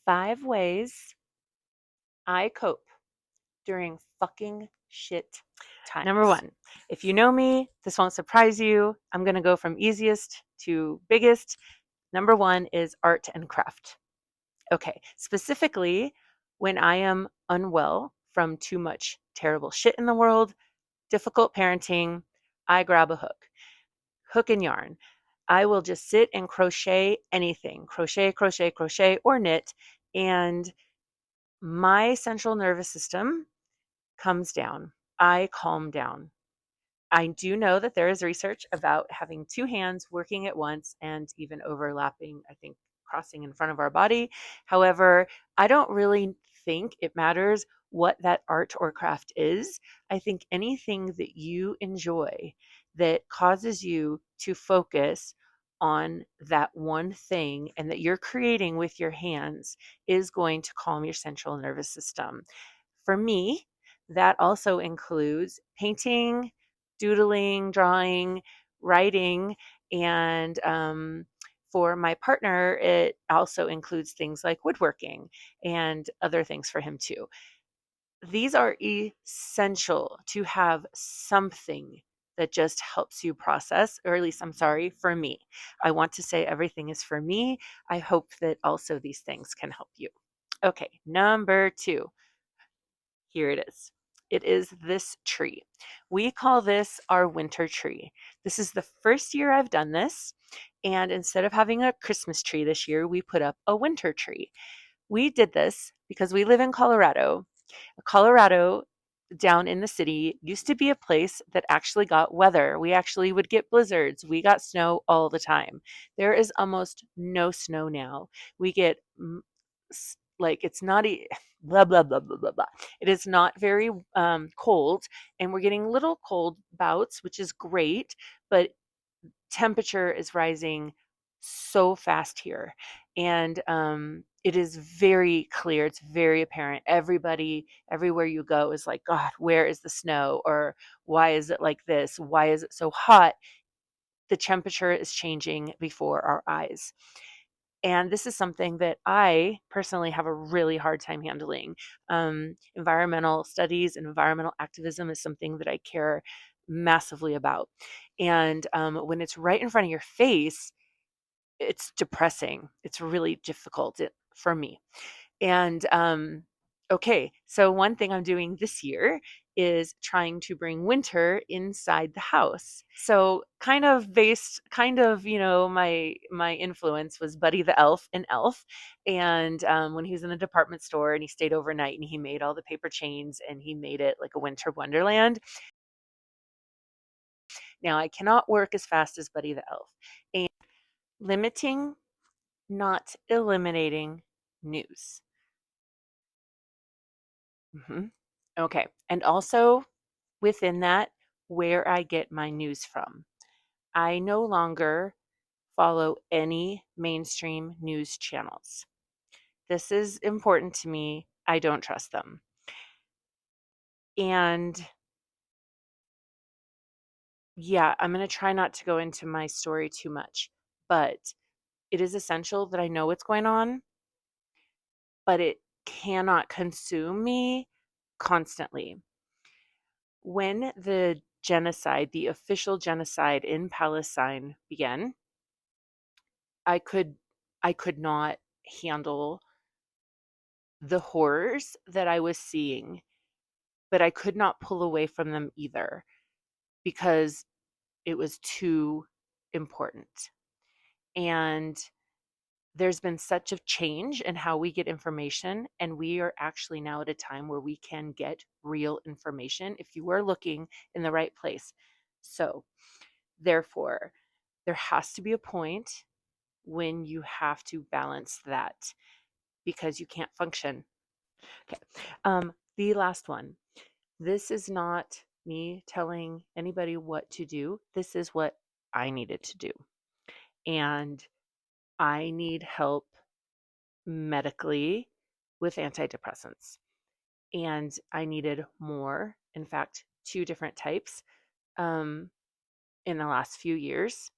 5 ways I cope during fucking shit times. Number 1, if you know me, this won't surprise you. I'm going to go from easiest to biggest. Number 1 is art and craft. Okay, specifically when I am unwell from too much terrible shit in the world, difficult parenting, I grab a hook and yarn. I will just sit and crochet anything, crochet, crochet, crochet, or knit, and my central nervous system comes down. I calm down. I do know that there is research about having two hands working at once and even overlapping, I think, crossing in front of our body. However, I don't really think it matters what that art or craft is. I think anything that you enjoy that causes you to focus on that one thing and that you're creating with your hands is going to calm your central nervous system. For me, that also includes painting, doodling, drawing, writing, and for my partner, it also includes things like woodworking and other things for him too. These are essential to have something that just helps you process, or at least I'm sorry, for me. I want to say everything is for me. I hope that also these things can help you. Okay, number 2. Here it is. It is this tree. We call this our winter tree. This is the first year I've done this. And instead of having a Christmas tree this year, we put up a winter tree. We did this because we live in Colorado. Colorado, down in the city, used to be a place that actually got weather. We actually would get blizzards. We got snow all the time. There is almost no snow now. We get like it's not blah blah blah blah blah blah. It is not very cold, and we're getting little cold bouts, which is great, but temperature is rising so fast here. And it is very clear. It's very apparent. Everybody, everywhere you go, is like, God, where is the snow? Or why is it like this? Why is it so hot? The temperature is changing before our eyes. And this is something that I personally have a really hard time handling. Environmental studies and environmental activism is something that I care massively about. And when it's right in front of your face, it's depressing. It's really difficult for me. And okay, so one thing I'm doing this year is trying to bring winter inside the house. So my influence was Buddy the Elf in Elf. And when he was in the department store and he stayed overnight and he made all the paper chains and he made it like a winter wonderland. Now I cannot work as fast as Buddy the Elf. And limiting, not eliminating news. Mhm. Okay. And also within that, where I get my news from. I no longer follow any mainstream news channels. This is important to me. I don't trust them. And yeah, I'm going to try not to go into my story too much, but it is essential that I know what's going on, but it cannot consume me constantly. When the genocide, the official genocide in Palestine began, I could I could not handle the horrors that I was seeing, but I could not pull away from them either because it was too important. And there's been such a change in how we get information, and we are actually now at a time where we can get real information if you are looking in the right place. So, therefore, there has to be a point when you have to balance that because you can't function. Okay. The last one. This is not me telling anybody what to do. This is what I needed to do. And I need help medically with antidepressants. And I needed more, in fact, two different types um, in the last few years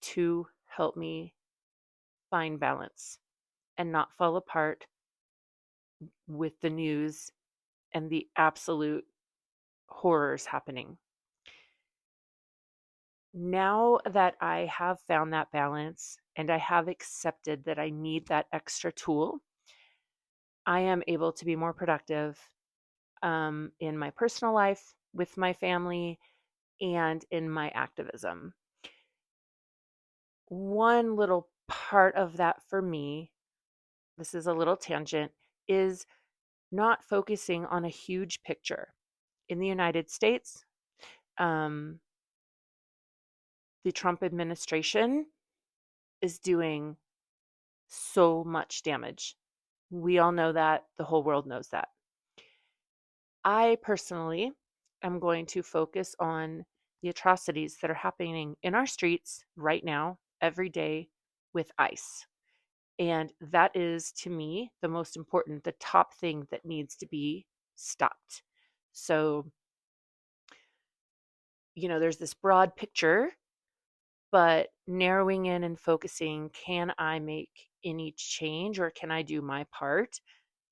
to help me find balance. and not fall apart with the news and the absolute horrors happening. Now that I have found that balance and I have accepted that I need that extra tool, I am able to be more productive in my personal life, with my family, and in my activism. One little part of that for me, this is a little tangent, is not focusing on a huge picture. In the United States, um, the Trump administration is doing so much damage. We all know that. The whole world knows that. I personally am going to focus on the atrocities that are happening in our streets right now, every day, with ICE. And that is, to me, the most important, the top thing that needs to be stopped. So, there's this broad picture, but narrowing in and focusing, can I make any change or can I do my part?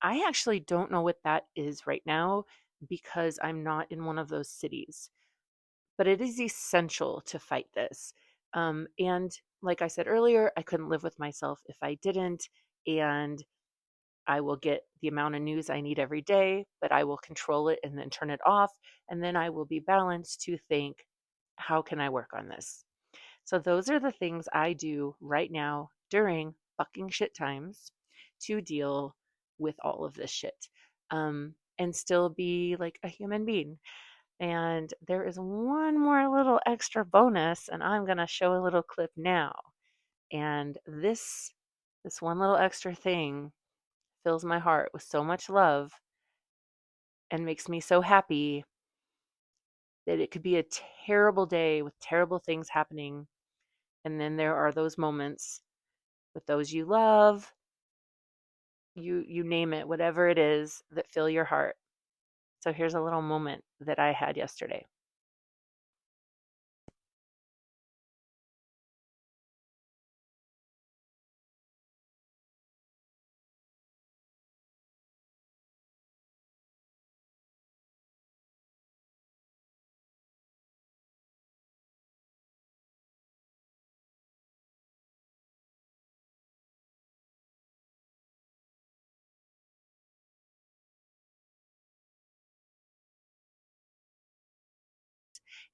I actually don't know what that is right now because I'm not in one of those cities, but it is essential to fight this. And like I said earlier, I couldn't live with myself if I didn't. And I will get the amount of news I need every day, but I will control it and then turn it off. And then I will be balanced to think, how can I work on this? So those are the things I do right now during fucking shit times to deal with all of this shit, and still be like a human being. And there is one more little extra bonus, and I'm going to show a little clip now. And this one little extra thing fills my heart with so much love and makes me so happy that it could be a terrible day with terrible things happening. And then there are those moments with those you love, you name it, whatever it is that fill your heart. So here's a little moment that I had yesterday.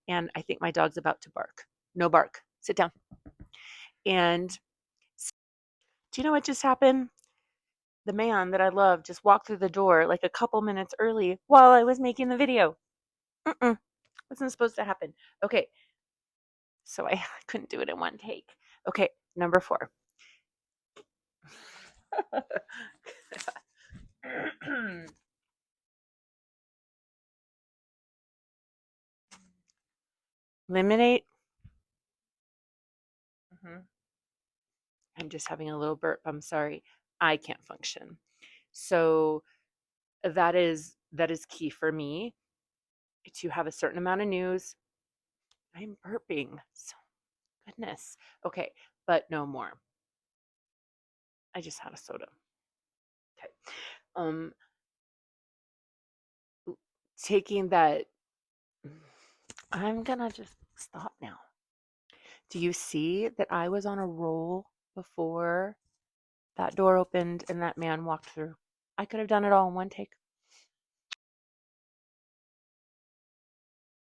And I think my dog's about to bark. No bark. Sit down. And do you know what just happened? The man that I love just walked through the door like a couple minutes early while I was making the video. Wasn't supposed to happen. Okay, so I couldn't do it in one take. Okay, number 4. Eliminate. I'm just having a little burp. I'm sorry. I can't function. So that is key for me, to have a certain amount of news. I'm burping. So goodness. Okay, but no more. I just had a soda. Okay. Um taking that, I'm gonna just stop now. Do you see that I was on a roll before that door opened and that man walked through? I could have done it all in one take.